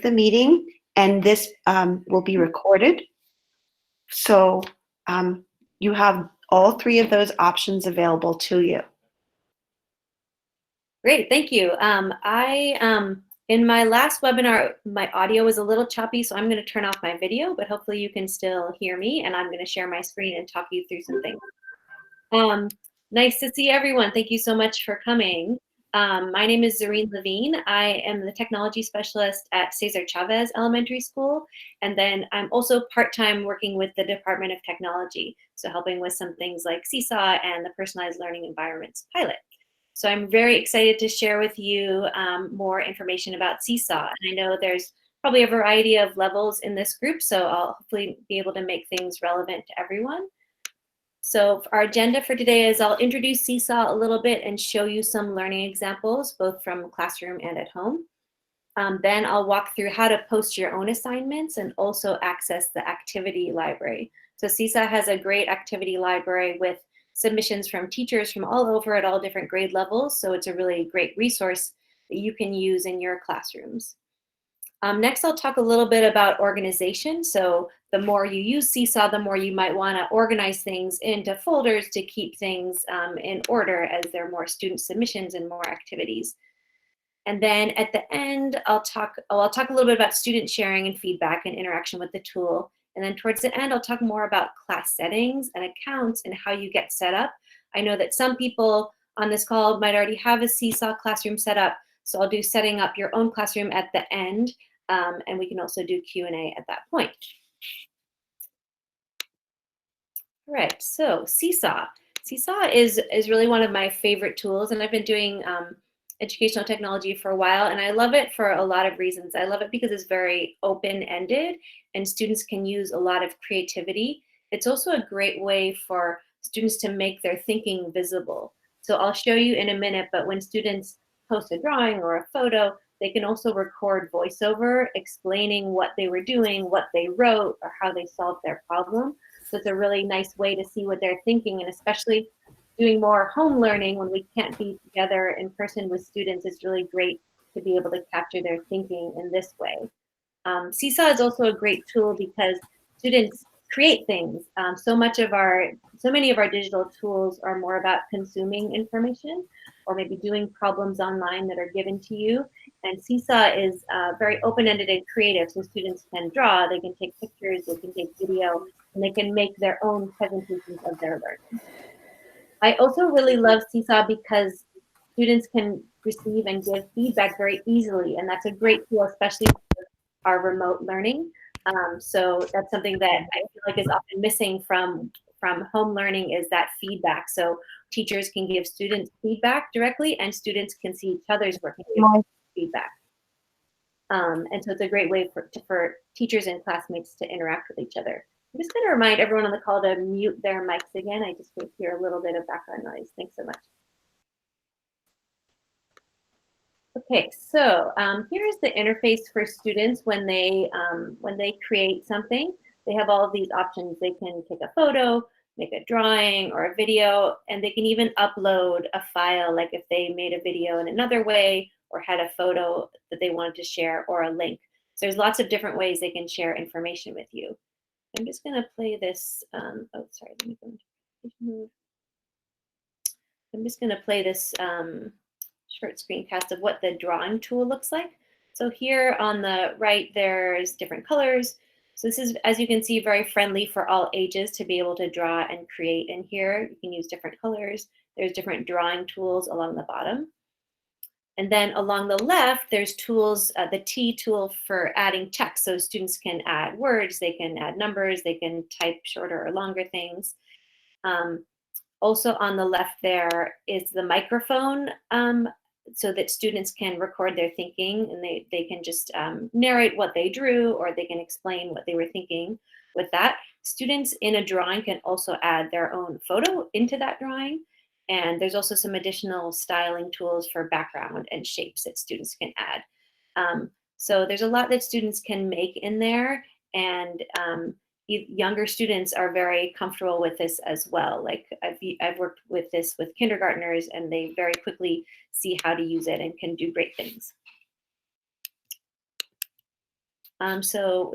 the meeting, and this will be recorded. So you have all three of those options available to you. Great, thank you. In my last webinar, my audio was a little choppy, so I'm going to turn off my video, but hopefully you can still hear me, and I'm going to share my screen and talk you through some things. Nice to see everyone. Thank you so much for coming. My name is Zareen Levine. I am the technology specialist at Cesar Chavez Elementary School, and then I'm also part-time working with the Department of Technology, so helping with some things like Seesaw and the Personalized Learning Environments pilot. So I'm very excited to share with you more information about Seesaw. And I know there's probably a variety of levels in this group, so I'll hopefully be able to make things relevant to everyone. So our agenda for today is I'll introduce Seesaw a little bit and show you some learning examples, both from classroom and at home. Then I'll walk through how to post your own assignments and also access the activity library. So Seesaw has a great activity library with submissions from teachers from all over at all different grade levels. So it's a really great resource that you can use in your classrooms. Next, I'll talk a little bit about organization. So the more you use Seesaw, the more you might want to organize things into folders to keep things in order as there are more student submissions and more activities. And then at the end, I'll talk a little bit about student sharing and feedback and interaction with the tool. And then towards the end, I'll talk more about class settings and accounts and how you get set up. I know that some people on this call might already have a Seesaw classroom set up, so I'll do setting up your own classroom at the end, and we can also do Q&A at that point. All right, so Seesaw. Seesaw is really one of my favorite tools, and I've been doing educational technology for a while, and I love it for a lot of reasons. I love it because it's very open-ended and students can use a lot of creativity. It's also a great way for students to make their thinking visible. So I'll show you in a minute, but when students post a drawing or a photo, they can also record voiceover explaining what they were doing, what they wrote, or how they solved their problem. So it's a really nice way to see what they're thinking, and especially doing more home learning when we can't be together in person with students is really great to be able to capture their thinking in this way. Seesaw is also a great tool because students create things. So many of our digital tools are more about consuming information or maybe doing problems online that are given to you. And Seesaw is very open-ended and creative, so students can draw, they can take pictures, they can take video, and they can make their own presentations of their learning. I also really love Seesaw because students can receive and give feedback very easily, and that's a great tool, especially for our remote learning. So that's something that I feel like is often missing from home learning is that feedback. So teachers can give students feedback directly, and students can see each other's work and give feedback. And so it's a great way for teachers and classmates to interact with each other. I'm just going to remind everyone on the call to mute their mics again. I just hear a little bit of background noise. Thanks so much. Okay, so here's the interface for students when they create something. They have all of these options. They can take a photo, make a drawing or a video, and they can even upload a file, like if they made a video in another way or had a photo that they wanted to share or a link. So there's lots of different ways they can share information with you. I'm just going to play this. Oh, sorry. Let me go into mode. I'm just going to play this short screencast of what the drawing tool looks like. So here on the right, there's different colors. So this is, as you can see, very friendly for all ages to be able to draw and create. And here you can use different colors. There's different drawing tools along the bottom. And then along the left, there's tools, the T tool for adding text. So students can add words, they can add numbers, they can type shorter or longer things. Also on the left there is the microphone, so that students can record their thinking, and they can just narrate what they drew, or they can explain what they were thinking with that. Students in a drawing can also add their own photo into that drawing. And there's also some additional styling tools for background and shapes that students can add. So there's a lot that students can make in there, and younger students are very comfortable with this as well. Like I've worked with this with kindergartners, and they very quickly see how to use it and can do great things. So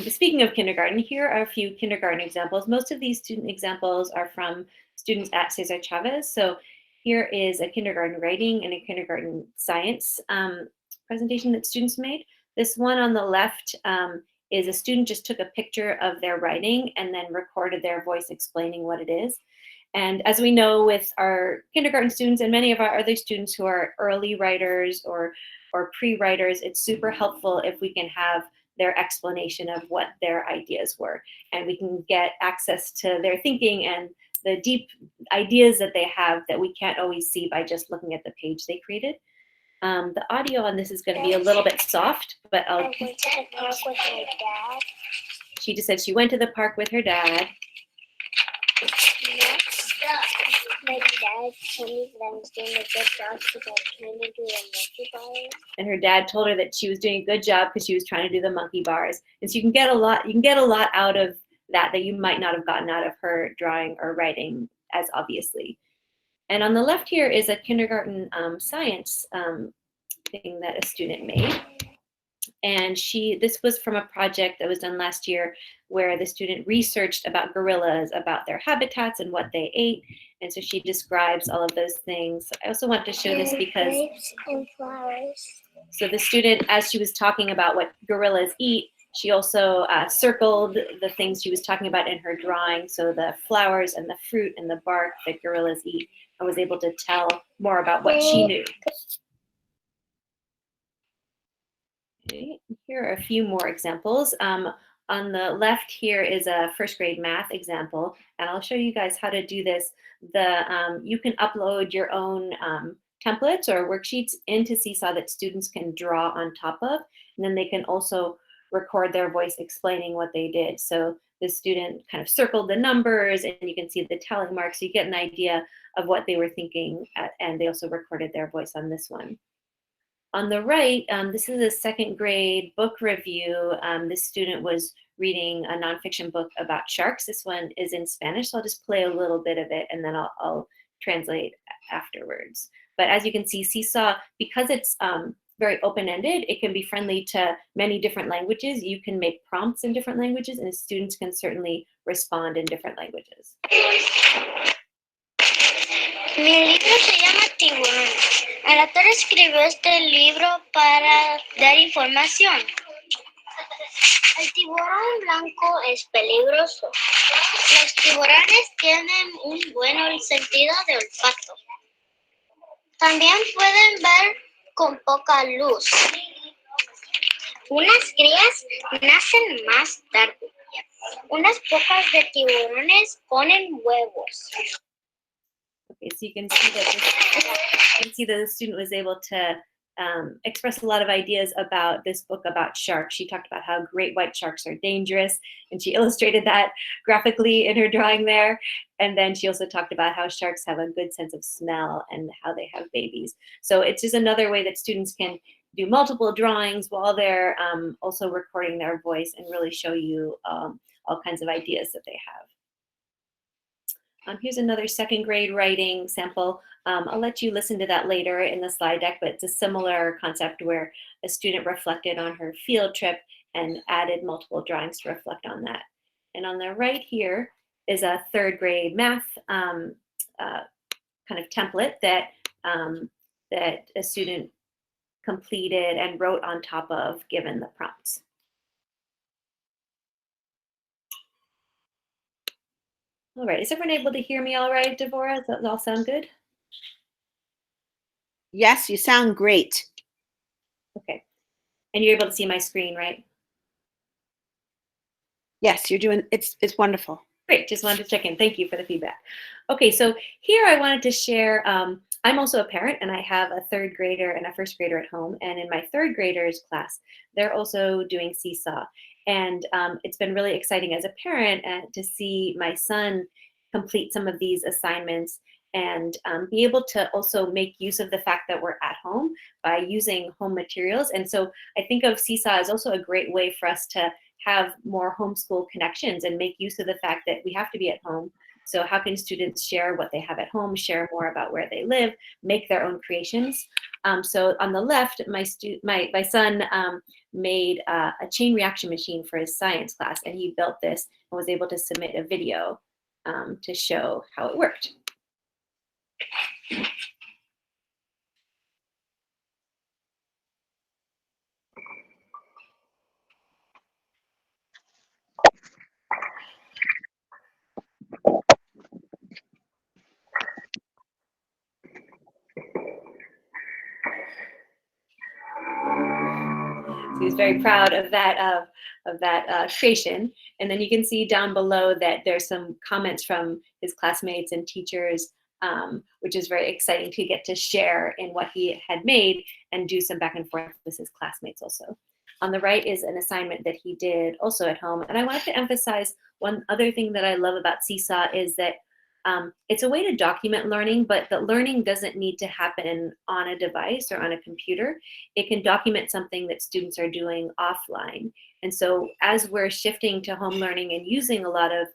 speaking of kindergarten, here are a few kindergarten examples. Most of these student examples are from students at Cesar Chavez. So here is a kindergarten writing and a kindergarten science presentation that students made. This one on the left is a student just took a picture of their writing and then recorded their voice explaining what it is. And as we know with our kindergarten students and many of our other students who are early writers or pre-writers, it's super helpful if we can have their explanation of what their ideas were. And we can get access to their thinking and the deep ideas that they have that we can't always see by just looking at the page they created. The audio on this is going to be a little bit soft, but I went to the park with my dad. She just said she went to the park with her dad. Next, my dad told me that I was doing a good job because I was trying to do the monkey bars. And her dad told her that she was doing a good job because she was trying to do the monkey bars. And so you can get a lot out of that you might not have gotten out of her drawing or writing as obviously. And on the left here is a kindergarten science thing that a student made. And this was from a project that was done last year where the student researched about gorillas, about their habitats and what they ate. And so she describes all of those things. I also want to show this because Grapes and flowers. so the student, as she was talking about what gorillas eat, she also circled the things she was talking about in her drawing. So the flowers and the fruit and the bark that gorillas eat, and was able to tell more about what she knew. Okay, here are a few more examples. On the left here is a first grade math example, and I'll show you guys how to do this. You can upload your own templates or worksheets into Seesaw that students can draw on top of, and then they can also record their voice explaining what they did. So the student kind of circled the numbers, and you can see the tally marks, so you get an idea of what they were thinking, and they also recorded their voice on this one. On the right, this is a second grade book review. This student was reading a nonfiction book about sharks. This one is in Spanish, so I'll just play a little bit of it and then I'll translate afterwards. But as you can see, Seesaw, because it's very open-ended, it can be friendly to many different languages. You can make prompts in different languages, and students can certainly respond in different languages. Mi libro se llama Tiburón. El autor escribió este libro para dar información. El tiburón blanco es peligroso. Los tiburones tienen un buen sentido de olfato. También pueden ver con poca luz. Unas crías nacen más tarde. Unas pocas de tiburones ponen huevos. Okay, so you can see that the student was able to express a lot of ideas about this book about sharks. She talked about how great white sharks are dangerous, and she illustrated that graphically in her drawing there. And then she also talked about how sharks have a good sense of smell and how they have babies. So it's just another way that students can do multiple drawings while they're also recording their voice and really show you all kinds of ideas that they have. Here's another second grade writing sample. I'll let you listen to that later in the slide deck, but it's a similar concept where a student reflected on her field trip and added multiple drawings to reflect on that. And on the right here is a third grade math kind of template that a student completed and wrote on top of given the prompts. All right, is everyone able to hear me all right, Devorah? Does that all sound good? Yes, you sound great. Okay, and you're able to see my screen, right? Yes, you're doing, it's wonderful. Great, just wanted to check in. Thank you for the feedback. Okay, so here I wanted to share, I'm also a parent and I have a third grader and a first grader at home. And in my third graders class, they're also doing Seesaw. And it's been really exciting as a parent to see my son complete some of these assignments and be able to also make use of the fact that we're at home by using home materials. And so I think of Seesaw as also a great way for us to have more homeschool connections and make use of the fact that we have to be at home. So how can students share what they have at home, share more about where they live, make their own creations? So on the left, my son made a chain reaction machine for his science class, and he built this and was able to submit a video to show how it worked. So he's very proud of that creation. And then you can see down below that there's some comments from his classmates and teachers, which is very exciting to get to share in what he had made and do some back and forth with his classmates also. On the right is an assignment that he did also at home. And I wanted to emphasize one other thing that I love about Seesaw is that it's a way to document learning, but the learning doesn't need to happen on a device or on a computer. It can document something that students are doing offline. And so as we're shifting to home learning and using a lot of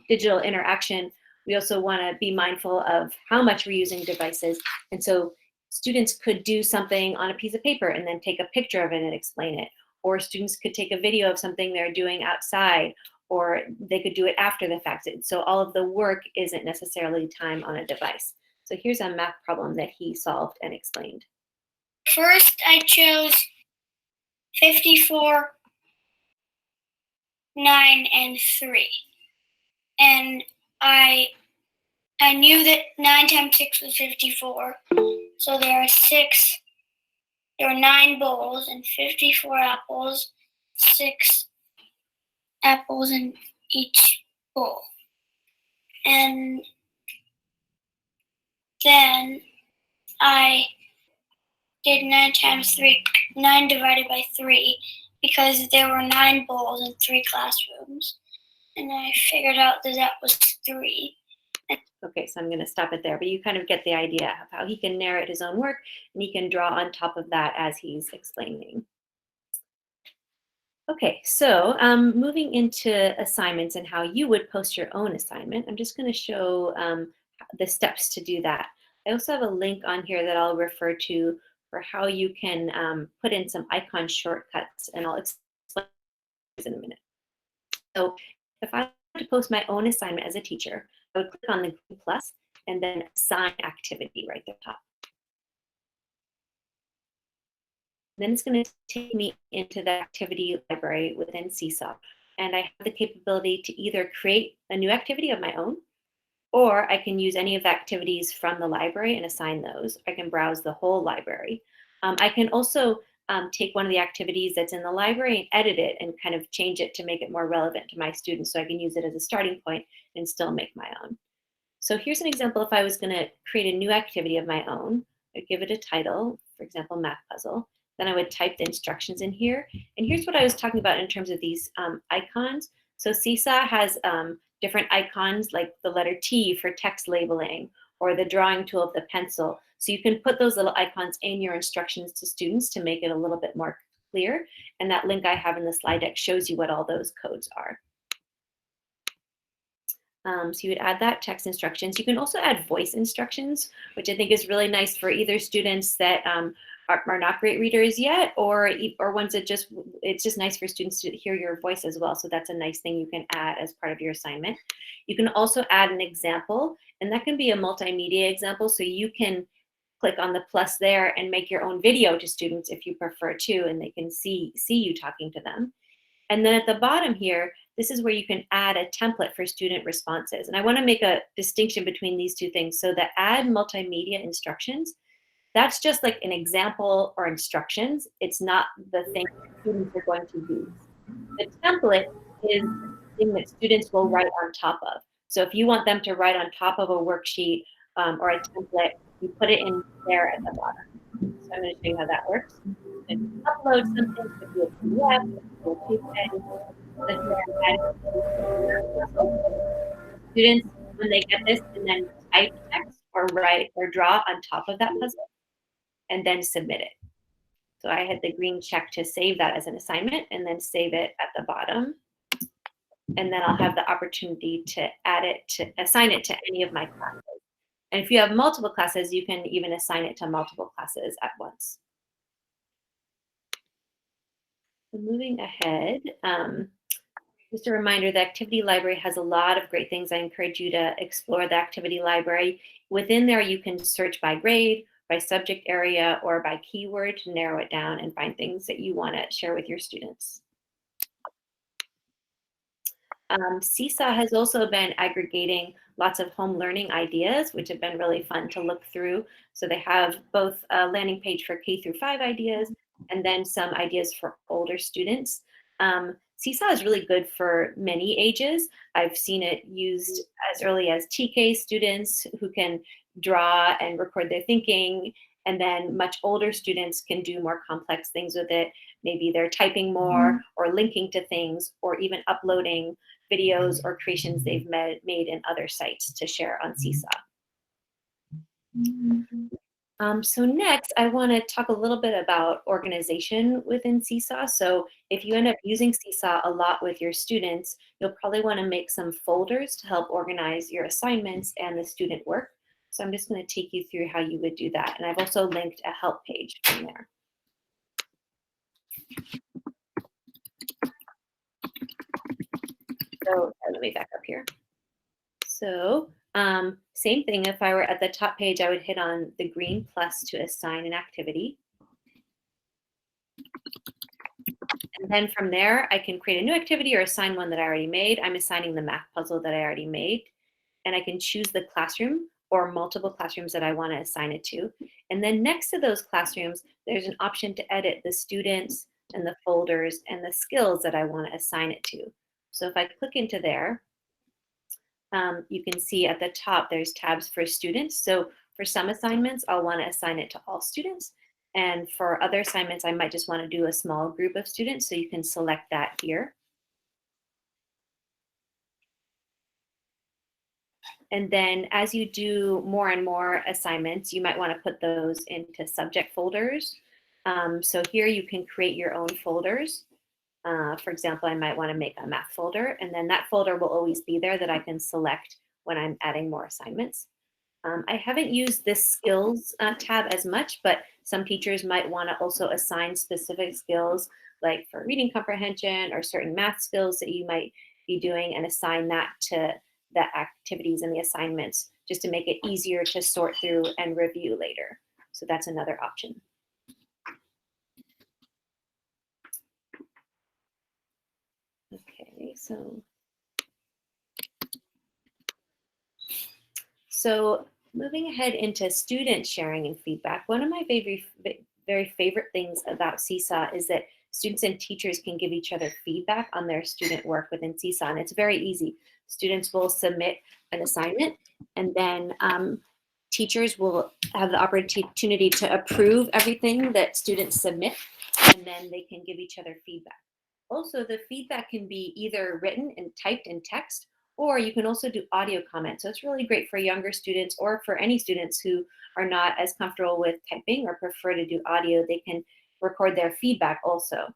digital interaction, we also want to be mindful of how much we're using devices. And so students could do something on a piece of paper and then take a picture of it and explain it. Or students could take a video of something they're doing outside, or they could do it after the fact. So all of the work isn't necessarily time on a device. So here's a math problem that he solved and explained. First, I chose 54, 9, and 3. And I knew that 9 times 6 was 54. So there are 9 bowls and 54 apples, 6 apples in each bowl. And then I did 9 times 3, 9 divided by 3, because there were 9 bowls in 3 classrooms. And I figured out that that was 3. Okay, so I'm going to stop it there, but you kind of get the idea of how he can narrate his own work and he can draw on top of that as he's explaining. Okay, so moving into assignments and how you would post your own assignment, I'm just going to show the steps to do that. I also have a link on here that I'll refer to for how you can put in some icon shortcuts, and I'll explain in a minute. So if I want to post my own assignment as a teacher, I would click on the green plus and then assign activity right at the top. Then it's going to take me into the activity library within Seesaw. And I have the capability to either create a new activity of my own, or I can use any of the activities from the library and assign those. I can browse the whole library. I can also take one of the activities that's in the library and edit it and kind of change it to make it more relevant to my students, so I can use it as a starting point and still make my own. So here's an example. If I was going to create a new activity of my own, I'd give it a title, for example, math puzzle. Then I would type the instructions in here. And here's what I was talking about in terms of these icons. So Seesaw has different icons like the letter T for text labeling, or the drawing tool of the pencil. So you can put those little icons in your instructions to students to make it a little bit more clear. And that link I have in the slide deck shows you what all those codes are. So you would add that text instructions. You can also add voice instructions, which I think is really nice for either students that are not great readers yet, or ones that it's just nice for students to hear your voice as well. So that's a nice thing you can add as part of your assignment. You can also add an example, and that can be a multimedia example. So you can click on the plus there and make your own video to students if you prefer to, and they can see you talking to them. And then at the bottom here, this is where you can add a template for student responses. And I want to make a distinction between these two things. So the add multimedia instructions, that's just like an example or instructions. It's not the thing students are going to use. The template is the thing that students will write on top of. So if you want them to write on top of a worksheet or a template, you put it in there at the bottom. So I'm going to show you how that works. You can upload something, it could be a PDF, students, when they get this, and then type text or write or draw on top of that puzzle and then submit it. So I had the green check to save that as an assignment and then save it at the bottom. And then I'll have the opportunity to add it, to assign it to any of my classes. And if you have multiple classes, you can even assign it to multiple classes at once. So moving ahead, just a reminder, the activity library has a lot of great things. I encourage you to explore the activity library. Within there, you can search by grade, by subject area, or by keyword to narrow it down and find things that you want to share with your students. Seesaw has also been aggregating lots of home learning ideas, which have been really fun to look through. So they have both a landing page for K through 5 ideas and then some ideas for older students. Seesaw is really good for many ages. I've seen it used as early as TK students who can draw and record their thinking, and then much older students can do more complex things with it. Maybe they're typing more or linking to things or even uploading videos or creations they've made in other sites to share on Seesaw. So next, I want to talk a little bit about organization within Seesaw. So if you end up using Seesaw a lot with your students, you'll probably want to make some folders to help organize your assignments and the student work. So I'm just going to take you through how you would do that. And I've also linked a help page from there. So let me back up here. So same thing, if I were at the top page, I would hit on the green plus to assign an activity. And then from there, I can create a new activity or assign one that I already made. I'm assigning the math puzzle that I already made. And I can choose the classroom or multiple classrooms that I want to assign it to. And then next to those classrooms, there's an option to edit the students and the folders and the skills that I want to assign it to. So if I click into there, you can see at the top, there's tabs for students. So for some assignments, I'll want to assign it to all students. And for other assignments, I might just want to do a small group of students. So you can select that here. And then as you do more and more assignments, you might want to put those into subject folders. So here you can create your own folders. For example, I might want to make a math folder, and then that folder will always be there that I can select when I'm adding more assignments. I haven't used this skills tab as much, but some teachers might want to also assign specific skills, like for reading comprehension or certain math skills that you might be doing, and assign that to the activities and the assignments just to make it easier to sort through and review later. So that's another option. Okay, so moving ahead into student sharing and feedback, one of my very favorite things about Seesaw is that students and teachers can give each other feedback on their student work within Seesaw, and it's very easy. Students will submit an assignment, and then teachers will have the opportunity to approve everything that students submit, and then they can give each other feedback. Also, the feedback can be either written and typed in text, or you can also do audio comments. So it's really great for younger students or for any students who are not as comfortable with typing or prefer to do audio. They can record their feedback also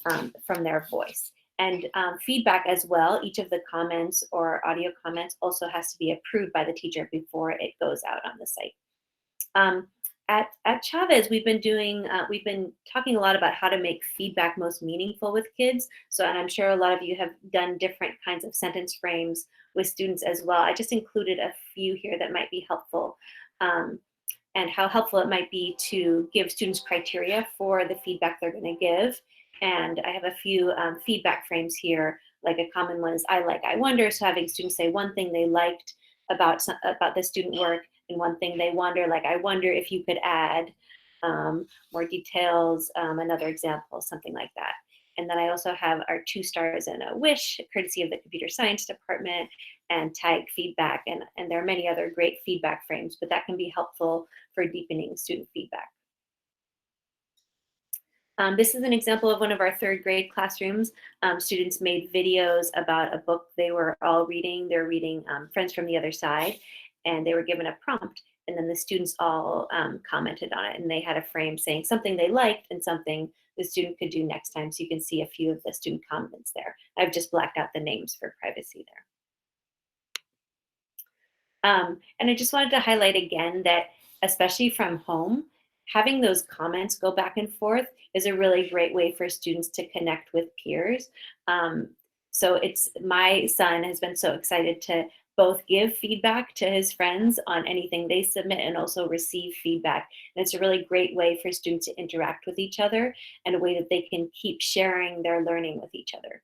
from their voice. And feedback as well, each of the comments or audio comments also has to be approved by the teacher before it goes out on the site. At Chavez, we've been talking a lot about how to make feedback most meaningful with kids. So, and I'm sure a lot of you have done different kinds of sentence frames with students as well. I just included a few here that might be helpful, and how helpful it might be to give students criteria for the feedback they're going to give. And I have a few feedback frames here. Like a common one is I like, I wonder. So having students say one thing they liked about the student work, and one thing they wonder, like, I wonder if you could add more details, another example, something like that. And then I also have our 2 stars and a wish, courtesy of the computer science department, and tag feedback. And there are many other great feedback frames, but that can be helpful for deepening student feedback. This is an example of one of our 3rd grade classrooms. Students made videos about a book they were all reading. They're reading Friends from the Other Side, and they were given a prompt, and then the students all commented on it, and they had a frame saying something they liked and something the student could do next time. So you can see a few of the student comments there. I've just blacked out the names for privacy there. And I just wanted to highlight again that, especially from home, having those comments go back and forth is a really great way for students to connect with peers. Um, so my son has been so excited to both give feedback to his friends on anything they submit and also receive feedback. And it's a really great way for students to interact with each other and a way that they can keep sharing their learning with each other.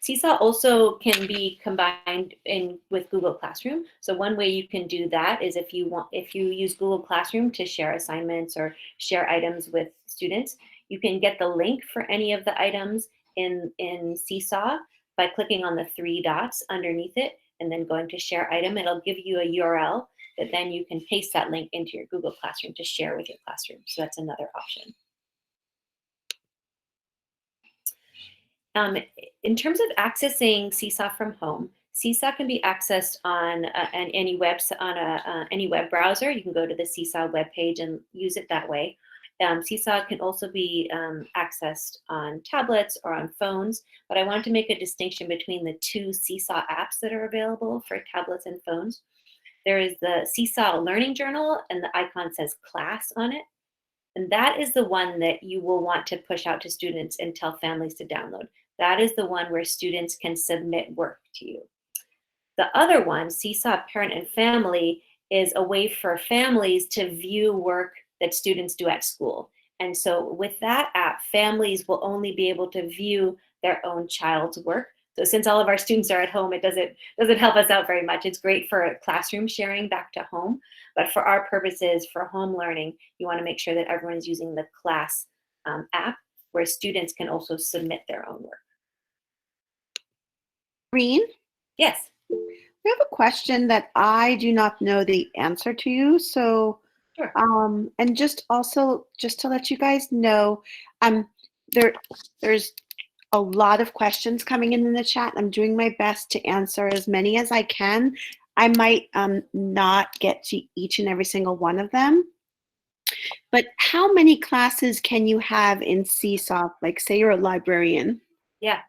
Seesaw also can be combined with Google Classroom. So one way you can do that is if you use Google Classroom to share assignments or share items with students, you can get the link for any of the items in Seesaw by clicking on the three dots underneath it and then going to share item. It'll give you a URL that then you can paste that link into your Google Classroom to share with your classroom. So that's another option. In terms of accessing Seesaw from home, Seesaw can be accessed on any web browser. You can go to the Seesaw webpage and use it that way. Seesaw can also be accessed on tablets or on phones, but I wanted to make a distinction between the two Seesaw apps that are available for tablets and phones. There is the Seesaw Learning Journal, and the icon says class on it. And that is the one that you will want to push out to students and tell families to download. That is the one where students can submit work to you. The other one, Seesaw Parent and Family, is a way for families to view work that students do at school. And so with that app, families will only be able to view their own child's work. So since all of our students are at home, it doesn't help us out very much. It's great for classroom sharing back to home, but for our purposes, for home learning, you want to make sure that everyone is using the class app where students can also submit their own work. Green, Yes. we have a question that I do not know the answer to. So, Sure. and just to let you guys know, there's a lot of questions coming in the chat. I'm doing my best to answer as many as I can. I might not get to each and every single one of them. But how many classes can you have in Seesaw? Like, say you're a librarian. Yeah.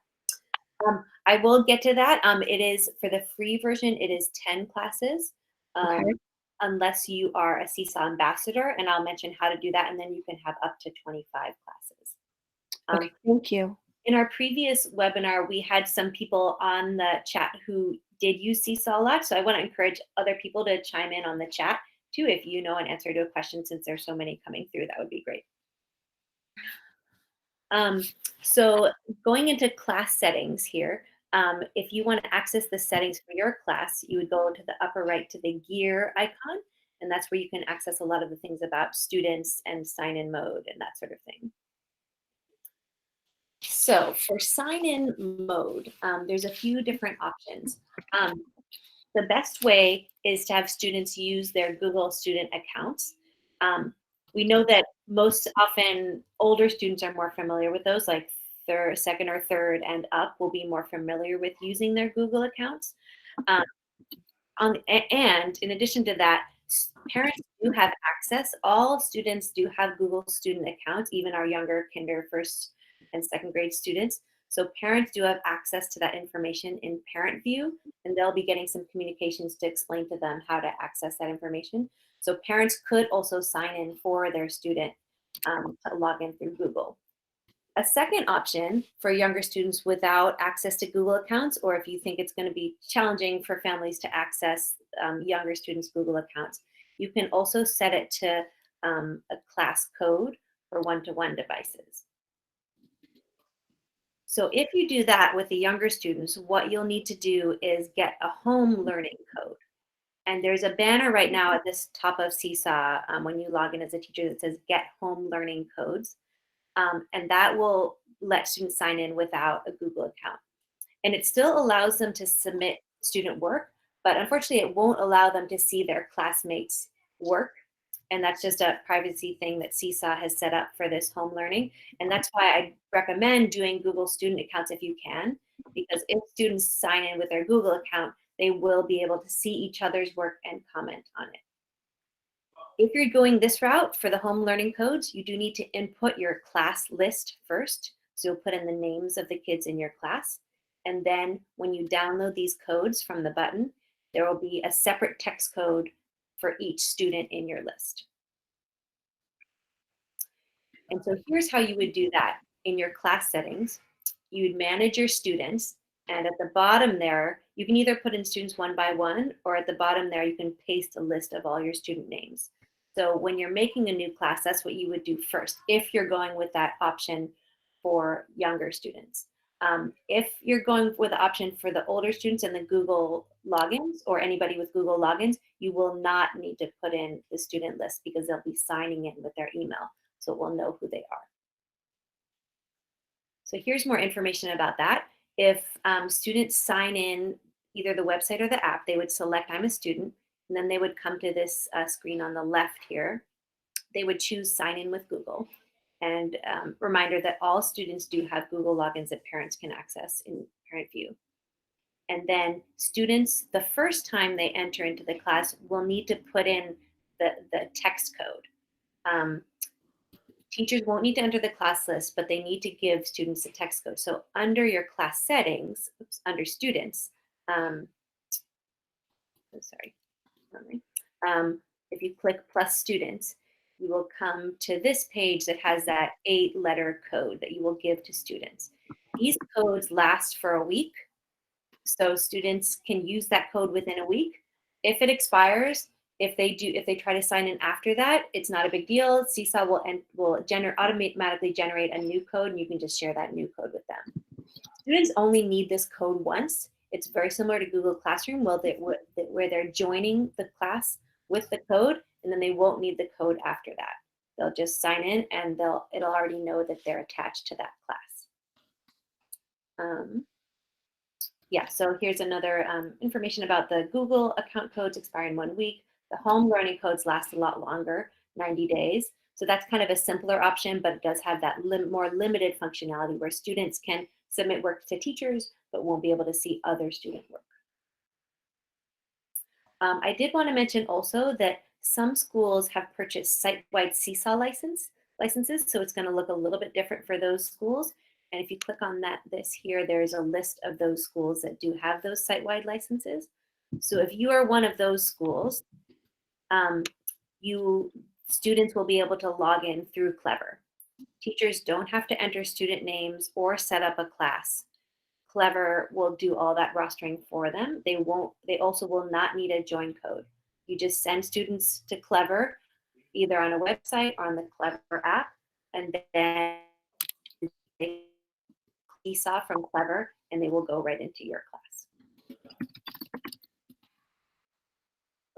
I will get to that. It is, for the free version, it is 10 classes, Okay. unless you are a Seesaw ambassador, and I'll mention how to do that, and then you can have up to 25 classes. Okay, thank you. In our previous webinar, we had some people on the chat who did use Seesaw a lot, so I want to encourage other people to chime in on the chat too. If you know an answer to a question, since there's so many coming through, that would be great. So going into class settings here, if you want to access the settings for your class, you would go to the upper right to the gear icon, and that's where you can access a lot of the things about students and sign-in mode and that sort of thing. So for sign-in mode, there's a few different options. The best way is to have students use their Google student accounts. We know that most often older students are more familiar with those, like second or third and up will be more familiar with using their Google accounts. And in addition to that, parents do have access. All students do have Google student accounts, even our younger first and second grade students. So parents do have access to that information in parent view, and they'll be getting some communications to explain to them how to access that information. So parents could also sign in for their student to log in through Google. A second option for younger students without access to Google accounts, or if you think it's going to be challenging for families to access younger students' Google accounts, you can also set it to a class code for one-to-one devices. So if you do that with the younger students, what you'll need to do is get a home learning code. And there's a banner right now at this top of Seesaw when you log in as a teacher that says get home learning codes. And that will let students sign in without a Google account. And it still allows them to submit student work, but unfortunately it won't allow them to see their classmates' work. And that's just a privacy thing that Seesaw has set up for this home learning. And that's why I recommend doing Google student accounts if you can, because if students sign in with their Google account, they will be able to see each other's work and comment on it. If you're going this route for the home learning codes, you do need to input your class list first. So you'll put in the names of the kids in your class. And then when you download these codes from the button, there will be a separate text code for each student in your list. And so here's how you would do that. In your class settings, you'd manage your students, and at the bottom there, you can either put in students one by one, or at the bottom there, you can paste a list of all your student names. So when you're making a new class, that's what you would do first, if you're going with that option for younger students. If you're going with the option for the older students and the Google logins, or anybody with Google logins, you will not need to put in the student list because they'll be signing in with their email, so we'll know who they are. So here's more information about that. If students sign in either the website or the app, they would select I'm a student, and then they would come to this screen on the left here. They would choose sign in with Google. And reminder that all students do have Google logins that parents can access in Parent View. And then students, the first time they enter into the class, will need to put in the text code. Teachers won't need to enter the class list, but they need to give students a text code. So under your class settings, under students, if you click plus students, you will come to this page that has that 8-letter code that you will give to students. These codes last for a week, so students can use that code within a week. If it expires, if they try to sign in after that, it's not a big deal. Seesaw will automatically generate a new code, and you can just share that new code with them. Students only need this code once. It's very similar to Google Classroom, where they're joining the class with the code, and then they won't need the code after that. They'll just sign in, and it'll already know that they're attached to that class. Yeah, so here's another information about the Google account codes expire in 1 week. The home learning codes last a lot longer, 90 days. So that's kind of a simpler option, but it does have that more limited functionality where students can submit work to teachers, but won't be able to see other student work. I did want to mention also that some schools have purchased site-wide Seesaw licenses, so it's going to look a little bit different for those schools. And if you click on this here, there's a list of those schools that do have those site-wide licenses. So if you are one of those schools, students will be able to log in through Clever. Teachers don't have to enter student names or set up a class. Clever will do all that rostering for them. They also will not need a join code. You just send students to Clever, either on a website or on the Clever app, and then they Seesaw from Clever, and they will go right into your class.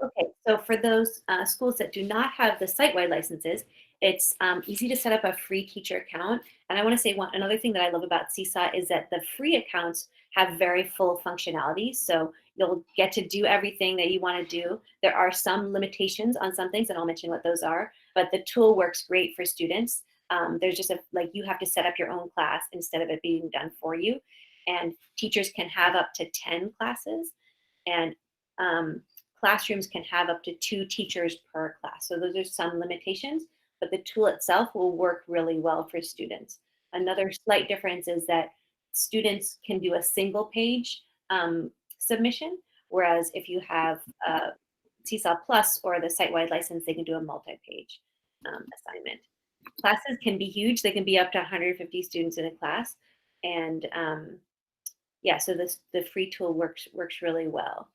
Okay, so for those schools that do not have the site-wide licenses, it's easy to set up a free teacher account. And I want to say another thing that I love about Seesaw is that the free accounts have very full functionality. So you'll get to do everything that you want to do. There are some limitations on some things, and I'll mention what those are, but the tool works great for students. There's just you have to set up your own class instead of it being done for you. And teachers can have up to 10 classes, and classrooms can have up to 2 teachers per class. So those are some limitations, but the tool itself will work really well for students. Another slight difference is that students can do a single page submission, whereas if you have Seesaw Plus or the site-wide license, they can do a multi-page assignment. Classes can be huge. They can be up to 150 students in a class. And yeah, so the free tool works really well.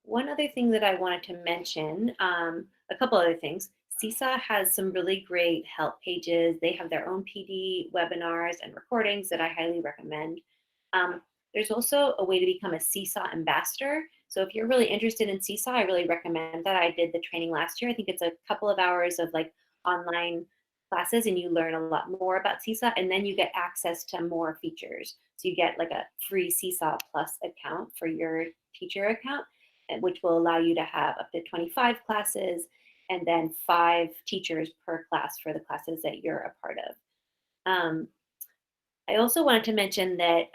One other thing that I wanted to mention, a couple other things. Seesaw has some really great help pages. They have their own PD webinars and recordings that I highly recommend. There's also a way to become a Seesaw ambassador. So if you're really interested in Seesaw, I really recommend that. I did the training last year. I think it's a couple of hours of online classes, and you learn a lot more about Seesaw, and then you get access to more features. So you get a free Seesaw Plus account for your teacher account, which will allow you to have up to 25 classes and then 5 teachers per class for the classes that you're a part of. I also wanted to mention that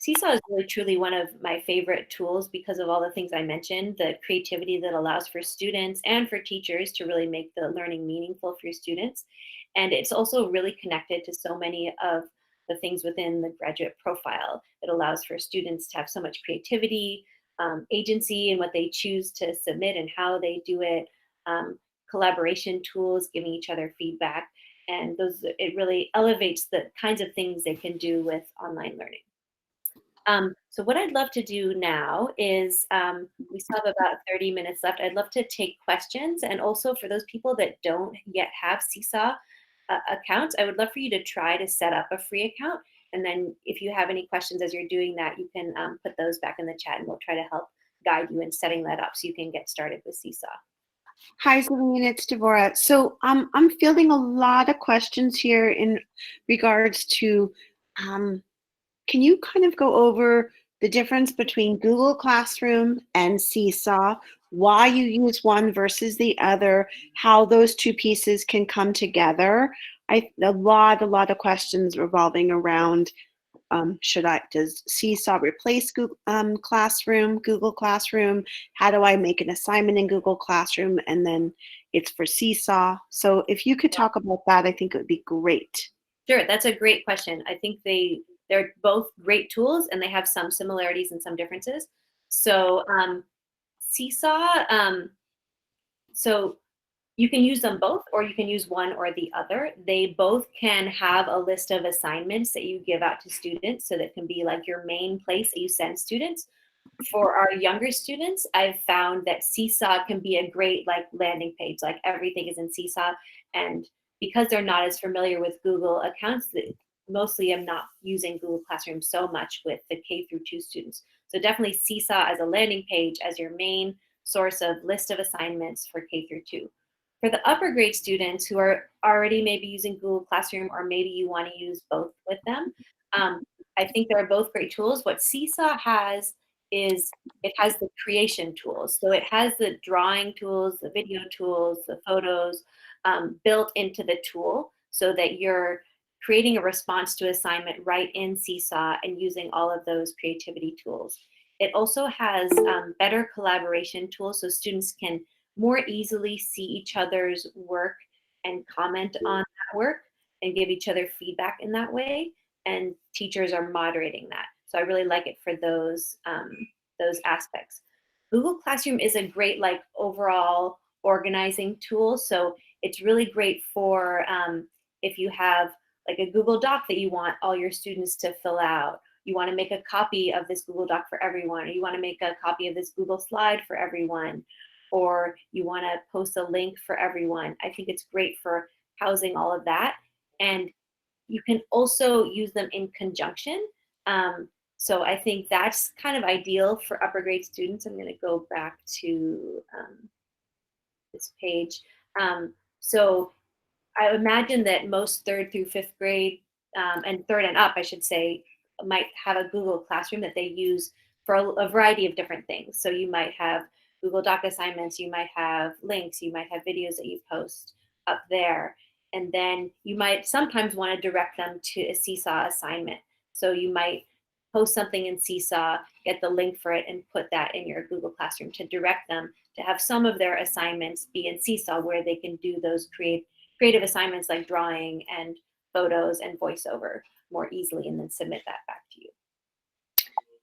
Seesaw is really truly one of my favorite tools because of all the things I mentioned, the creativity that allows for students and for teachers to really make the learning meaningful for students. And it's also really connected to so many of the things within the graduate profile. It allows for students to have so much creativity, agency in what they choose to submit and how they do it, um, collaboration tools, giving each other feedback. And those, it really elevates the kinds of things they can do with online learning. So what I'd love to do now is, we still have about 30 minutes left. I'd love to take questions. And also for those people that don't yet have Seesaw accounts, I would love for you to try to set up a free account. And then if you have any questions as you're doing that, you can put those back in the chat and we'll try to help guide you in setting that up so you can get started with Seesaw. Hi, Zelene, it's Devorah. So I'm fielding a lot of questions here in regards to, can you kind of go over the difference between Google Classroom and Seesaw, why you use one versus the other, how those two pieces can come together? A lot of questions revolving around, does Seesaw replace Google Classroom? How do I make an assignment in Google Classroom? And then it's for Seesaw. So if you could talk about that, I think it would be great. Sure, that's a great question. I think they're both great tools and they have some similarities and some differences. So Seesaw, so you can use them both or you can use one or the other. They both can have a list of assignments that you give out to students, so that can be like your main place that you send students. For our younger students, I've found that Seesaw can be a great like landing page, like everything is in Seesaw. And because they're not as familiar with Google accounts, mostly I'm not using Google Classroom so much with the K through 2 students. So definitely Seesaw as a landing page as your main source of list of assignments for K through 2. For the upper grade students who are already maybe using Google Classroom, or maybe you want to use both with them, I think they're both great tools. What Seesaw has is it has the creation tools. So it has the drawing tools, the video tools, the photos built into the tool so that you're creating a response to assignment right in Seesaw and using all of those creativity tools. It also has better collaboration tools so students can more easily see each other's work and comment on that work and give each other feedback in that way. And teachers are moderating that. So I really like it for those aspects. Google Classroom is a great like overall organizing tool. So it's really great for if you have like a Google Doc that you want all your students to fill out. You want to make a copy of this Google Doc for everyone, or you want to make a copy of this Google slide for everyone, or you want to post a link for everyone. I think it's great for housing all of that. And you can also use them in conjunction. So I think that's kind of ideal for upper grade students. I'm going to go back to this page. So I imagine that most 3rd through 5th grade and 3rd and up, I should say, might have a Google Classroom that they use for a variety of different things. So you might have Google Doc assignments, you might have links, you might have videos that you post up there. And then you might sometimes want to direct them to a Seesaw assignment. So you might post something in Seesaw, get the link for it, and put that in your Google Classroom to direct them to have some of their assignments be in Seesaw, where they can do those creative assignments like drawing and photos and voiceover more easily, and then submit that back to you.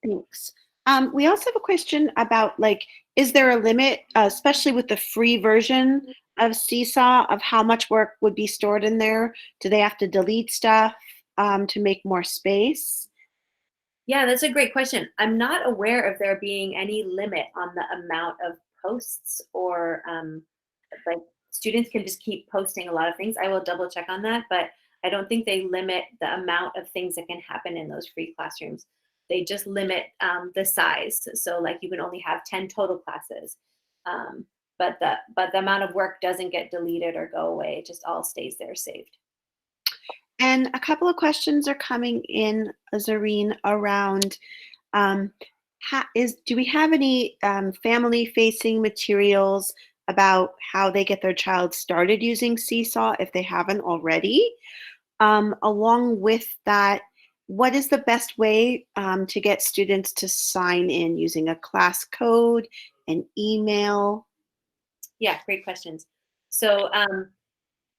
Thanks. We also have a question about, like, is there a limit, especially with the free version of Seesaw, of how much work would be stored in there? Do they have to delete stuff to make more space? Yeah, that's a great question. I'm not aware of there being any limit on the amount of posts, or like students can just keep posting a lot of things. I will double check on that, but I don't think they limit the amount of things that can happen in those free classrooms. They just limit the size. So like you can only have 10 total classes, but the amount of work doesn't get deleted or go away. It just all stays there saved. And a couple of questions are coming in, Zareen, around do we have any family-facing materials about how they get their child started using Seesaw if they haven't already? Along with that, what is the best way to get students to sign in, using a class code, an email? Yeah, great questions. So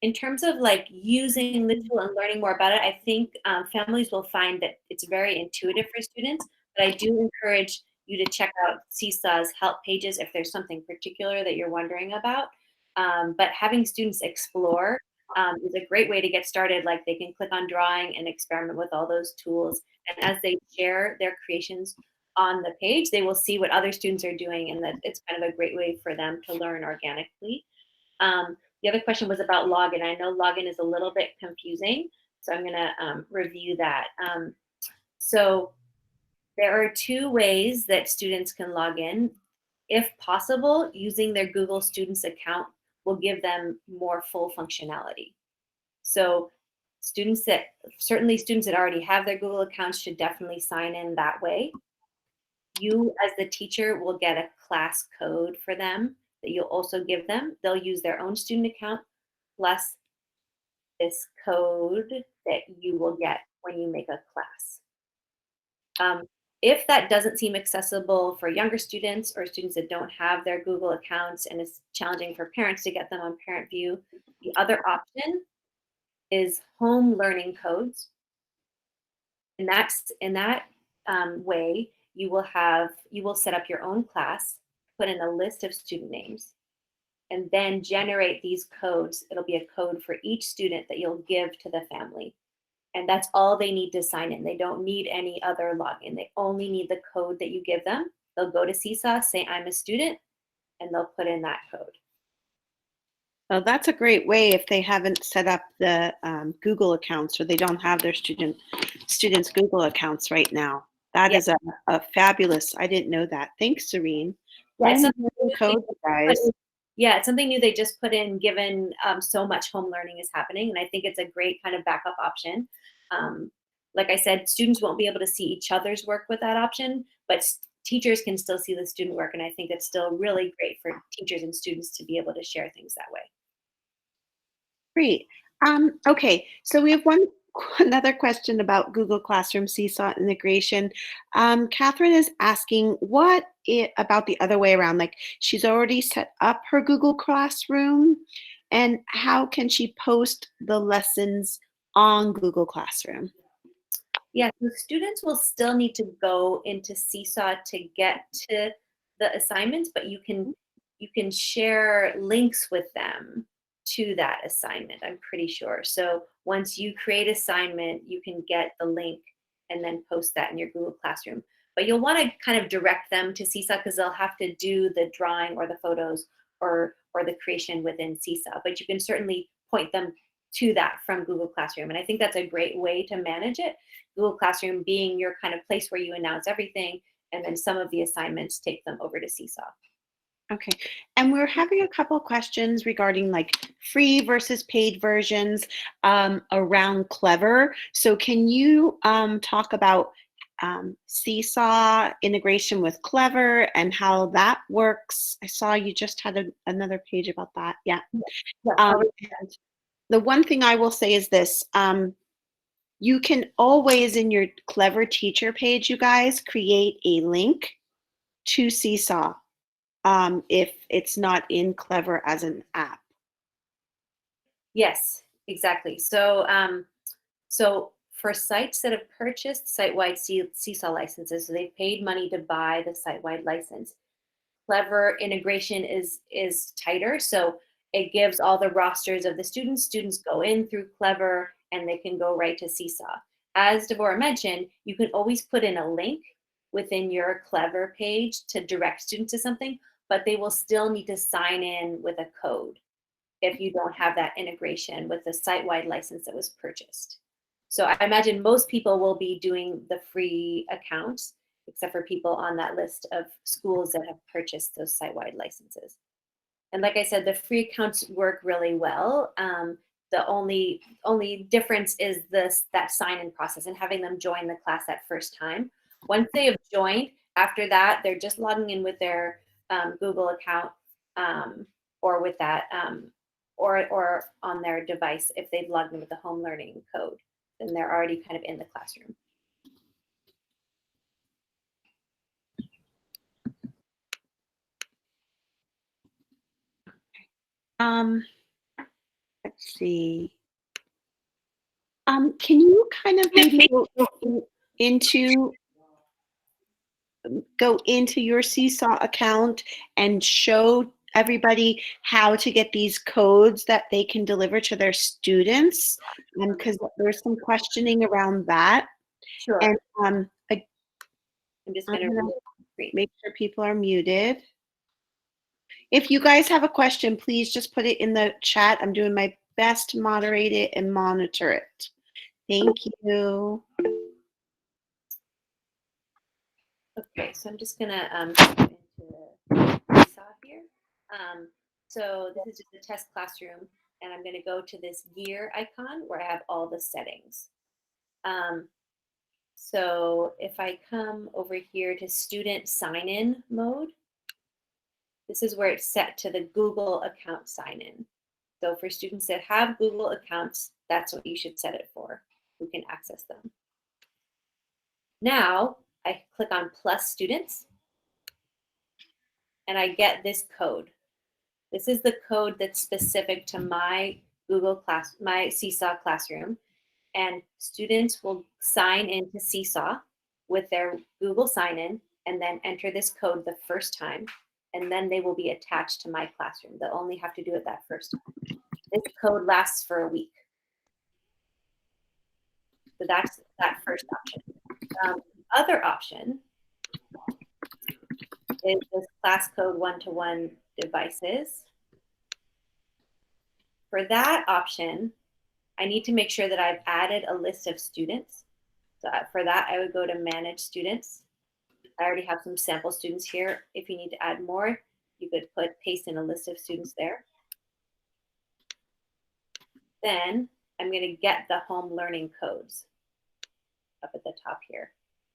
in terms of like using the tool and learning more about it, I think families will find that it's very intuitive for students, but I do encourage you to check out Seesaw's help pages if there's something particular that you're wondering about. But having students explore is a great way to get started. Like they can click on drawing and experiment with all those tools. And as they share their creations on the page, they will see what other students are doing, and that it's kind of a great way for them to learn organically. The other question was about login. I know login is a little bit confusing, so I'm going to review that. So there are two ways that students can log in. If possible, using their Google Students account will give them more full functionality. So certainly students that already have their Google accounts should definitely sign in that way. You as the teacher will get a class code for them that you'll also give them. They'll use their own student account plus this code that you will get when you make a class. If that doesn't seem accessible for younger students or students that don't have their Google accounts and it's challenging for parents to get them on Parent View, the other option is home learning codes. And that's in that way, you will set up your own class, put in a list of student names, and then generate these codes. It'll be a code for each student that you'll give to the family. And that's all they need to sign in. They don't need any other login. They only need the code that you give them. They'll go to Seesaw, say, I'm a student, and they'll put in that code. Well, that's a great way if they haven't set up the Google accounts, or they don't have their students' Google accounts right now. That is a fabulous, I didn't know that. Thanks, Serene. Yeah, it's Code, guys. Yeah, it's something new they just put in, given so much home learning is happening. And I think it's a great kind of backup option. Like I said, students won't be able to see each other's work with that option, but teachers can still see the student work. And I think it's still really great for teachers and students to be able to share things that way. Great. Okay, so we have another question about Google Classroom Seesaw integration. Catherine is asking about the other way around. Like, she's already set up her Google Classroom, and how can she post the lessons on Google Classroom? Yeah, so students will still need to go into Seesaw to get to the assignments, but you can share links with them to that assignment, I'm pretty sure. So once you create assignment, you can get the link and then post that in your Google Classroom. But you'll want to kind of direct them to Seesaw because they'll have to do the drawing or the photos or the creation within Seesaw. But you can certainly point them to that from Google Classroom. And I think that's a great way to manage it. Google Classroom being your kind of place where you announce everything, and then some of the assignments take them over to Seesaw. Okay, and we're having a couple questions regarding like free versus paid versions around Clever. So can you talk about Seesaw integration with Clever and how that works? I saw you just had another page about that. Yeah. The one thing I will say is this. You can always, in your Clever teacher page, you guys, create a link to Seesaw if it's not in Clever as an app. Yes, exactly. So, so for sites that have purchased site-wide Seesaw licenses, so they've paid money to buy the site-wide license, Clever integration is tighter. So it gives all the rosters of the students. Students go in through Clever and they can go right to Seesaw. As Deborah mentioned, you can always put in a link within your Clever page to direct students to something, but they will still need to sign in with a code if you don't have that integration with the site-wide license that was purchased. So I imagine most people will be doing the free accounts, except for people on that list of schools that have purchased those site-wide licenses. And like I said, the free accounts work really well. The only difference is that sign-in process and having them join the class that first time. Once they have joined, after that, they're just logging in with their Google account or with that, or on their device if they've logged in with the home learning code, then they're already kind of in the classroom. Let's see. Can you kind of maybe go into your Seesaw account and show everybody how to get these codes that they can deliver to their students? Because there's some questioning around that. Sure. And I'm just I'm going gonna to make sure people are muted. If you guys have a question, please just put it in the chat. I'm doing my best to moderate it and monitor it. Thank you. Okay, so I'm just gonna go into Seesaw here. So this is just a test classroom, and I'm gonna go to this gear icon where I have all the settings. So if I come over here to student sign-in mode, this is where it's set to the Google account sign-in. So for students that have Google accounts, that's what you should set it for, who can access them. Now I click on plus students, and I get this code. This is the code that's specific to my my Seesaw classroom. And students will sign into Seesaw with their Google sign-in and then enter this code the first time. And then they will be attached to my classroom. They'll only have to do it that first time. This code lasts for a week. So that's that first option. Other option is this class code one-to-one devices. For that option, I need to make sure that I've added a list of students. So for that, I would go to manage students. I already have some sample students here. If you need to add more, you could paste in a list of students there. Then I'm going to get the home learning codes up at the top here.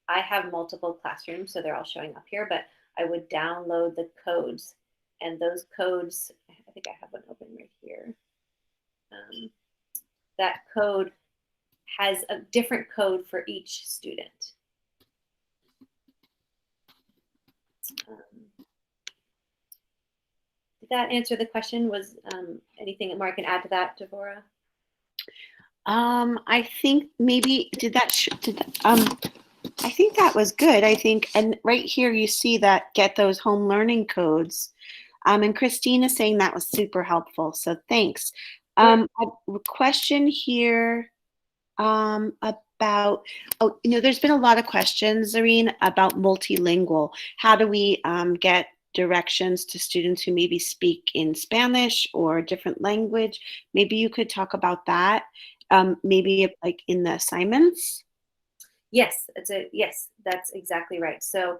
I have multiple classrooms, so they're all showing up here, but I would download the codes. And those codes, I think I have one open right here. That code has a different code for each student. Did that answer the question? Was anything more I can add to that, Devorah? I think maybe I think that was good. I think, and right here you see that get those home learning codes. And Christina saying that was super helpful. So thanks. A question here about, there's been a lot of questions, Zareen, about multilingual. How do we get directions to students who maybe speak in Spanish or a different language? Maybe you could talk about that. Maybe like in the assignments. Yes, that's exactly right. So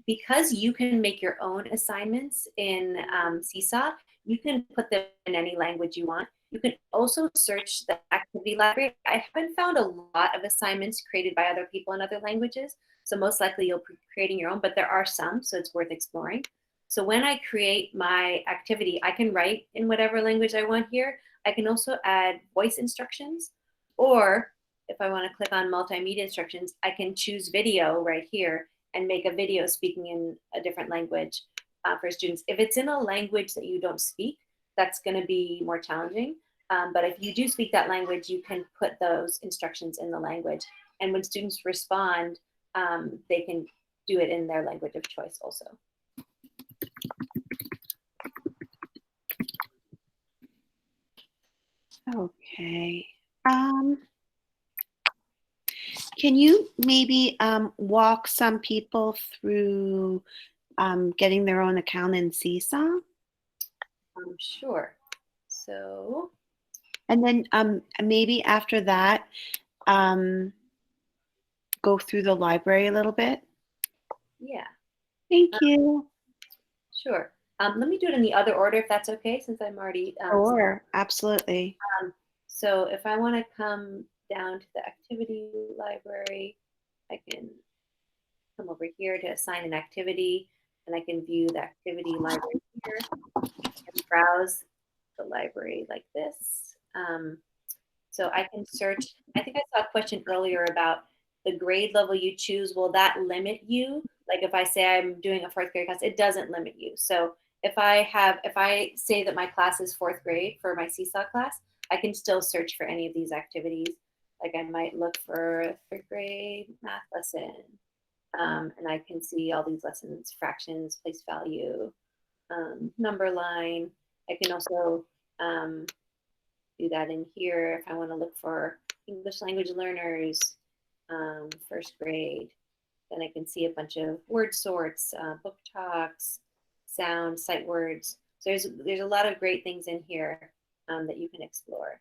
because you can make your own assignments in Seesaw, you can put them in any language you want. You can also search the activity library. I haven't found a lot of assignments created by other people in other languages, so most likely you'll be creating your own, but there are some, so it's worth exploring. So when I create my activity, I can write in whatever language I want here. I can also add voice instructions, or if I want to click on multimedia instructions, I can choose video right here and make a video speaking in a different language for students. If it's in a language that you don't speak, that's going to be more challenging. But if you do speak that language, you can put those instructions in the language. And when students respond, they can do it in their language of choice also. Okay. Can you maybe walk some people through getting their own account in Seesaw? Sure. So. And then maybe after that, go through the library a little bit. Yeah. Thank you. Sure. Let me do it in the other order if that's okay, since I'm already. Sure, absolutely. So if I want to come down to the activity library, I can come over here to assign an activity, and I can view the activity library here and browse the library like this. So I can search. I think I saw a question earlier about the grade level you choose. Will that limit you? Like if I say I'm doing a fourth grade class, it doesn't limit you. So if I say that my class is 4th grade for my Seesaw class, I can still search for any of these activities. Like I might look for a 3rd grade math lesson, and I can see all these lessons: fractions, place value, number line. I can also do that in here if I want to look for English language learners, 1st grade. Then I can see a bunch of word sorts, book talks, sound, sight words. So there's a lot of great things in here that you can explore.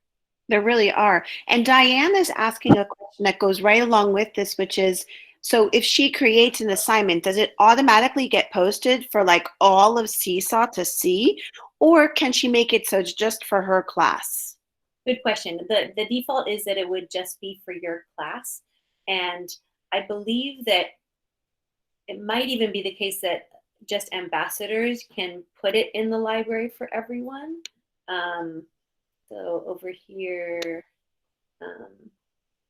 There really are. And Diane is asking a question that goes right along with this, which is, so if she creates an assignment, does it automatically get posted for like all of Seesaw to see? Or can she make it so it's just for her class? Good question. The default is that it would just be for your class. And I believe that it might even be the case that just ambassadors can put it in the library for everyone. So over here,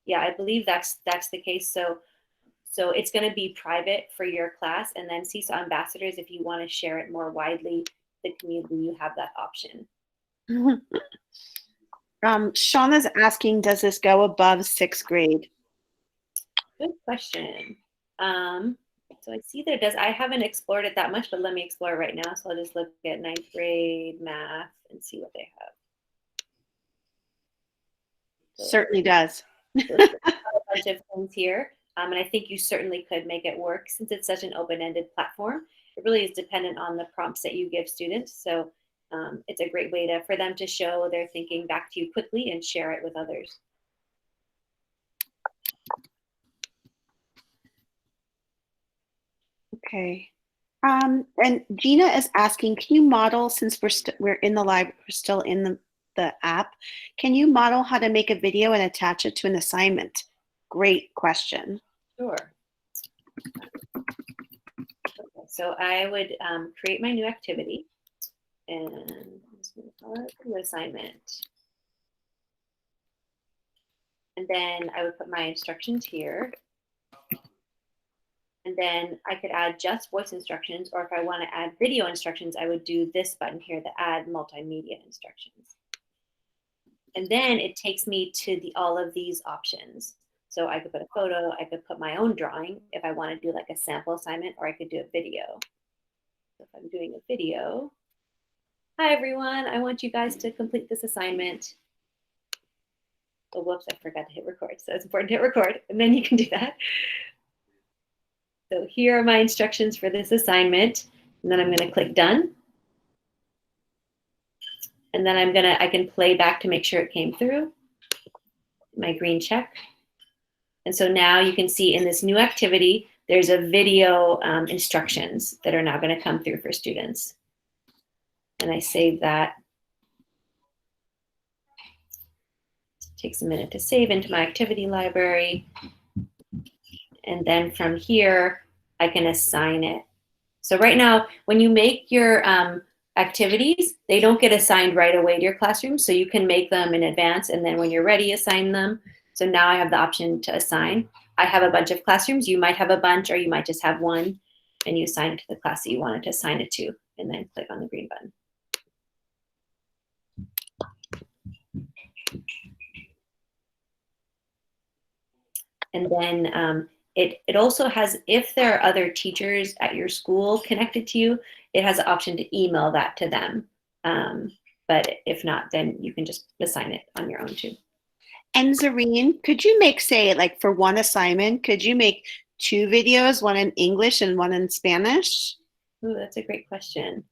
yeah, I believe that's the case. So it's going to be private for your class, and then Seesaw ambassadors, if you want to share it more widely, the community, you have that option. Shauna's asking, does this go above 6th grade? Good question. So I see that it does. I haven't explored it that much, but let me explore it right now. So I'll just look at 9th grade math and see what they have. So certainly does. a bunch of things here. And I think you certainly could make it work since it's such an open-ended platform. It really is dependent on the prompts that you give students. So it's a great way for them to show their thinking back to you quickly and share it with others. Okay. And Gina is asking, can you model, since we're in the library, we're still in the app, can you model how to make a video and attach it to an assignment? Great question. Sure. Okay, so I would create my new activity, and I'm just going to call it new assignment. And then I would put my instructions here. And then I could add just voice instructions, or if I want to add video instructions, I would do this button here, the add multimedia instructions. And then it takes me to all of these options. So I could put a photo, I could put my own drawing if I want to do like a sample assignment, or I could do a video. So if I'm doing a video, hi everyone, I want you guys to complete this assignment. Oh, whoops, I forgot to hit record. So it's important to hit record, and then you can do that. So here are my instructions for this assignment. And then I'm going to click done. And then I can play back to make sure it came through. My green check. And so now you can see in this new activity, there's a video instructions that are now going to come through for students. And I save that. It takes a minute to save into my activity library. And then from here, I can assign it. So right now, when you make your activities, they don't get assigned right away to your classroom. So you can make them in advance, and then when you're ready, assign them. So now I have the option to assign. I have a bunch of classrooms. You might have a bunch, or you might just have one, and you assign it to the class that you wanted to assign it to, and then click on the green button. And then it also has, if there are other teachers at your school connected to you, it has an option to email that to them. But if not, then you can just assign it on your own too. And Zareen, could you make, say, like for one assignment, could you make 2 videos, one in English and one in Spanish? Ooh, that's a great question.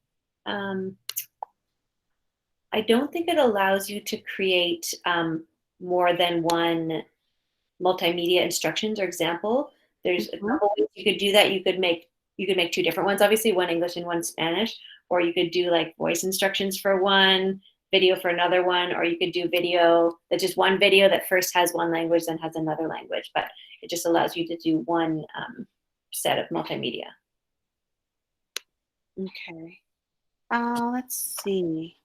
I don't think it allows you to create more than one multimedia instructions or example. There's a couple ways you could do that. You could make 2 different ones, obviously, one English and one Spanish, or you could do like voice instructions for one, video for another one, or you could do video that's just one video that first has one language, then has another language, but it just allows you to do one set of multimedia. Okay. Let's see.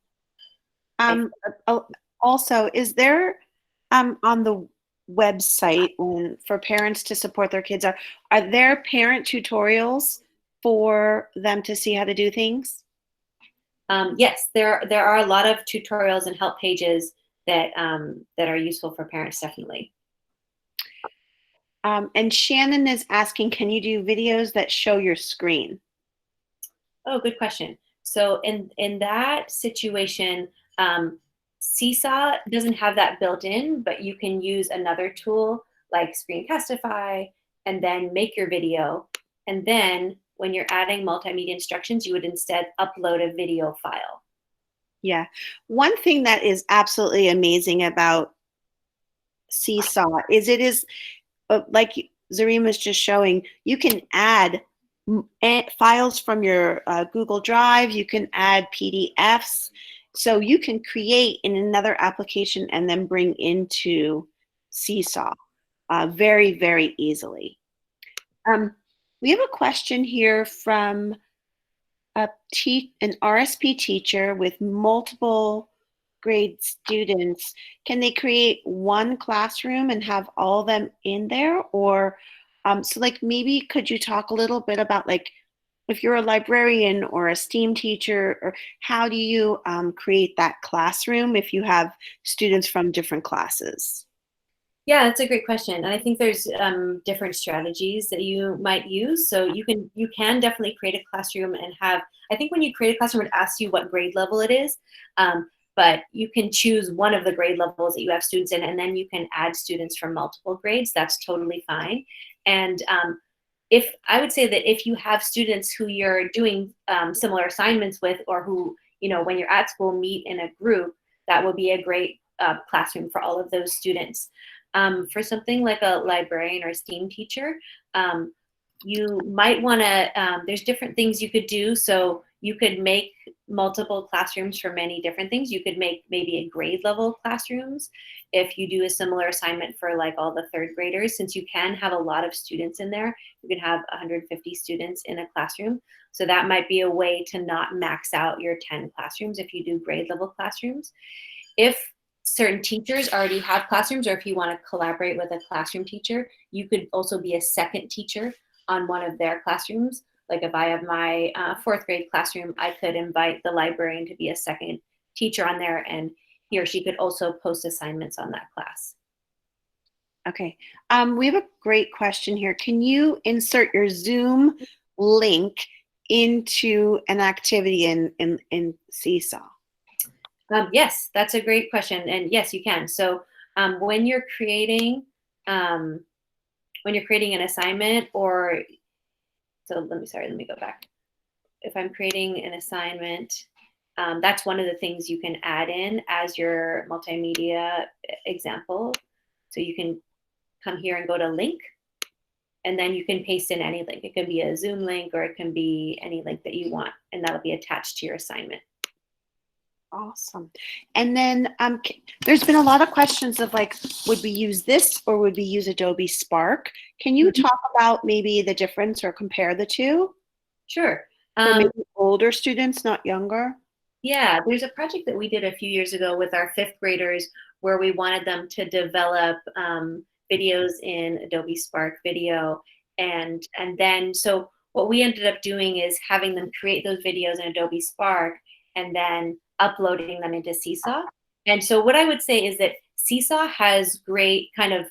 Also, is there on the website for parents to support their kids, are there parent tutorials for them to see how to do things? Yes, there are a lot of tutorials and help pages that that are useful for parents, definitely. And Shannon is asking, can you do videos that show your screen? Oh, good question. So in that situation, Seesaw doesn't have that built in, but you can use another tool like Screencastify and then make your video. And then when you're adding multimedia instructions, you would instead upload a video file. Yeah. One thing that is absolutely amazing about Seesaw is it is, like Zareen was just showing, you can add files from your Google Drive, you can add PDFs. So you can create in another application and then bring into Seesaw very, very easily. We have a question here from an RSP teacher with multiple grade students. Can they create one classroom and have all of them in there? Or so like maybe could you talk a little bit about like if you're a librarian or a STEAM teacher, or how do you create that classroom if you have students from different classes? Yeah, that's a great question. And I think there's different strategies that you might use. So you can definitely create a classroom and have, I think when you create a classroom, it asks you what grade level it is. But you can choose one of the grade levels that you have students in, and then you can add students from multiple grades. That's totally fine. And if I would say that if you have students who you're doing similar assignments with, or who, you know, when you're at school meet in a group, that would be a great classroom for all of those students. For something like a librarian or a STEAM teacher, you might want to, there's different things you could do. So you could make multiple classrooms for many different things. You could make maybe a grade level classrooms if you do a similar assignment for like all the third graders, since you can have a lot of students in there. You can have 150 students in a classroom. So that might be a way to not max out your 10 classrooms if you do grade level classrooms. If certain teachers already have classrooms, or if you want to collaborate with a classroom teacher, you could also be a second teacher on one of their classrooms. Like if I have my fourth grade classroom, I could invite the librarian to be a second teacher on there, and he or she could also post assignments on that class. Okay, we have a great question here. Can you insert your Zoom link into an activity in Seesaw? Yes, that's a great question, and yes, you can. So when you're creating an assignment, or so let me go back. If I'm creating an assignment, that's one of the things you can add in as your multimedia example. So you can come here and go to link, and then you can paste in any link. It can be a Zoom link, or it can be any link that you want, and that'll be attached to your assignment. Awesome. And then there's been a lot of questions of like, would we use this or would we use Adobe Spark? Can you talk about maybe the difference or compare the two? Sure. For maybe older students, not younger? Yeah, there's a project that we did a few years ago with our fifth graders where we wanted them to develop videos in Adobe Spark Video. And then, so what we ended up doing is having them create those videos in Adobe Spark and then uploading them into Seesaw. And so what I would say is that Seesaw has great kind of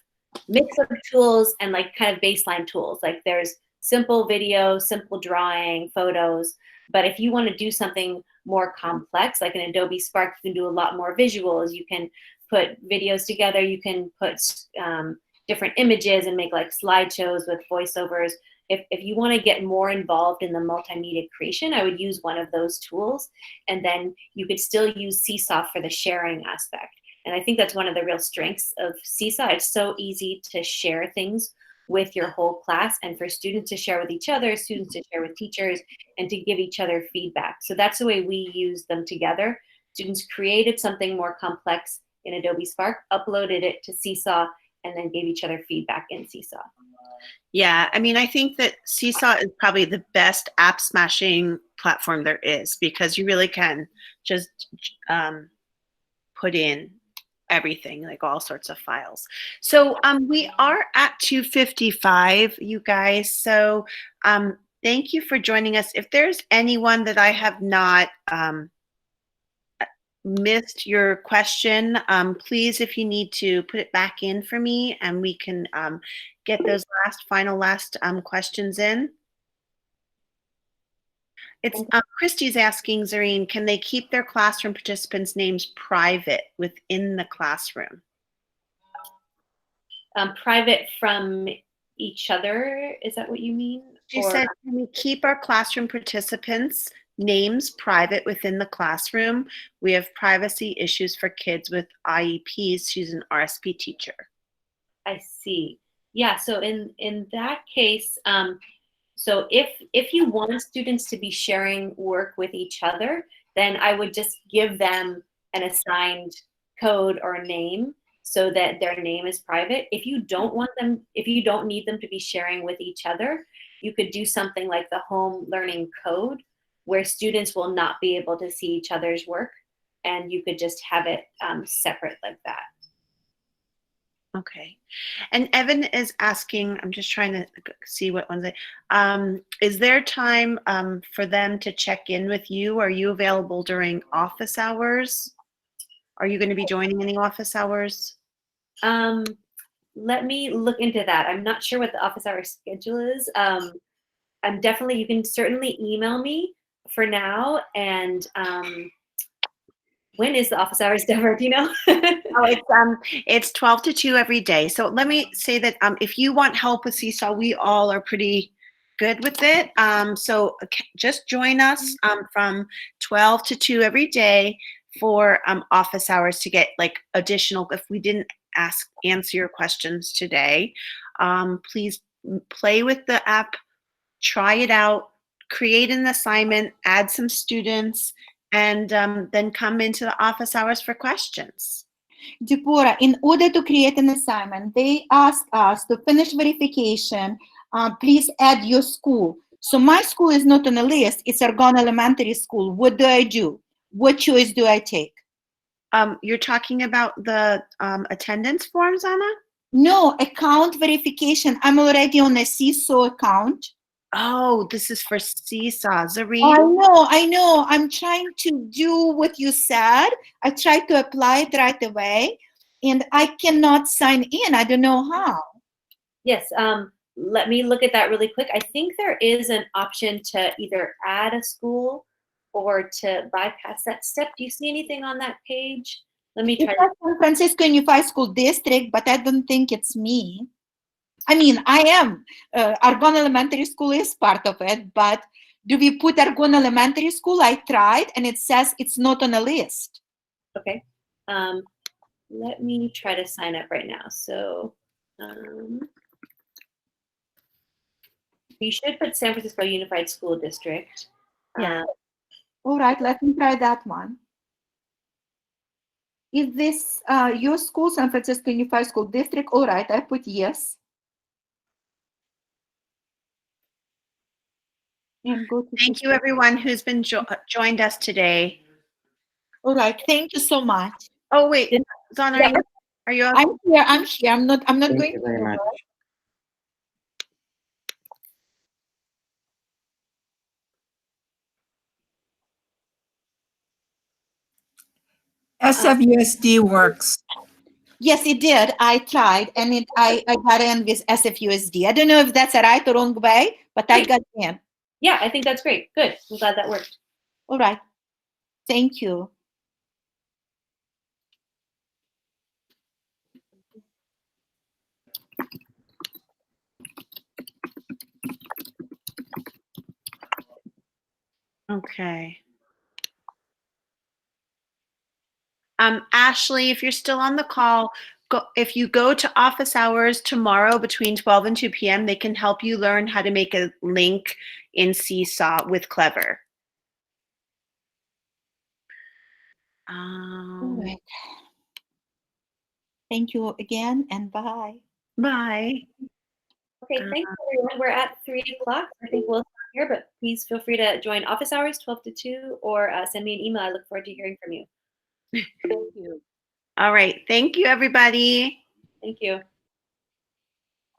mix of tools and like kind of baseline tools. Like there's simple video, simple drawing, photos. But if you want to do something more complex, like in Adobe Spark, you can do a lot more visuals. You can put videos together. You can put different images and make like slideshows with voiceovers. If you want to get more involved in the multimedia creation, I would use one of those tools. And then you could still use Seesaw for the sharing aspect. And I think that's one of the real strengths of Seesaw. It's so easy to share things with your whole class, and for students to share with each other, students to share with teachers, and to give each other feedback. So that's the way we use them together. Students created something more complex in Adobe Spark, uploaded it to Seesaw, and then gave each other feedback in Seesaw. Yeah, I mean, I think that Seesaw is probably the best app smashing platform there is, because you really can just put in everything, like all sorts of files. So we are at 2:55, you guys. So thank you for joining us. If there's anyone that I have not missed your question, please, if you need to put it back in for me, and we can get those final questions in. It's Christy's asking, Zareen, can they keep their classroom participants' names private within the classroom? Private from each other, is that what you mean? She said, can we keep our classroom participants' names private within the classroom? We have privacy issues for kids with IEPs. She's an RSP teacher. I see. Yeah, so in that case, so if you want students to be sharing work with each other, then I would just give them an assigned code or name so that their name is private. If you don't need them to be sharing with each other, you could do something like the home learning code, where students will not be able to see each other's work, and you could just have it separate like that. Okay. And Evan is asking, I'm just trying to see what ones is there time for them to check in with you? Are you available during office hours? Are you going to be joining any office hours? Let me look into that. I'm not sure what the office hour schedule is. You can certainly email me for now. And when is the office hours, Deborah? Do you know? It's 12 to 2 every day. So let me say that if you want help with Seesaw, we all are pretty good with it. So just join us from 12 to 2 every day for office hours to get like additional, if we didn't answer your questions today, please play with the app, try it out, create an assignment, add some students, and then come into the office hours for questions. Deborah, in order to create an assignment, they ask us to finish verification, please add your school. So my school is not on the list, it's Argonne Elementary School. What do I do? What choice do I take? You're talking about the attendance forms, Anna? No, account verification. I'm already on a Seesaw account. Oh, this is for Seesaw. Zareen? I know. I'm trying to do what you said. I tried to apply it right away, and I cannot sign in. I don't know how. Yes, let me look at that really quick. I think there is an option to either add a school or to bypass that step. Do you see anything on that page? Let me try. It's San Francisco Unified School District, but I don't think it's me. I mean, I am. Argonne Elementary School is part of it, but do we put Argonne Elementary School? I tried, and it says it's not on a list. Okay. Let me try to sign up right now. So you should put San Francisco Unified School District. Yeah. All right, let me try that one. Is this your school, San Francisco Unified School District? All right, I put yes. And go to Thank you, everyone who's been joined us today. All right, thank you so much. Oh wait, Donna, are you? I'm here. I'm here. I'm not Thank going. you very much. SFUSD works. Yes, it did. I tried, and I got in with SFUSD. I don't know if that's a right or wrong way, but I got in. Yeah, I think that's great. Good. I'm glad that worked. All right. Thank you. Okay. Ashley, if you're still on the call, if you go to office hours tomorrow between 12 and 2 p.m., they can help you learn how to make a link in Seesaw with Clever. All right. Thank you again, and bye. Bye. Okay, thanks everyone. We're at 3 o'clock. I think we'll stop here, but please feel free to join office hours 12 to 2 or send me an email. I look forward to hearing from you. Thank you. All right. Thank you, everybody. Thank you.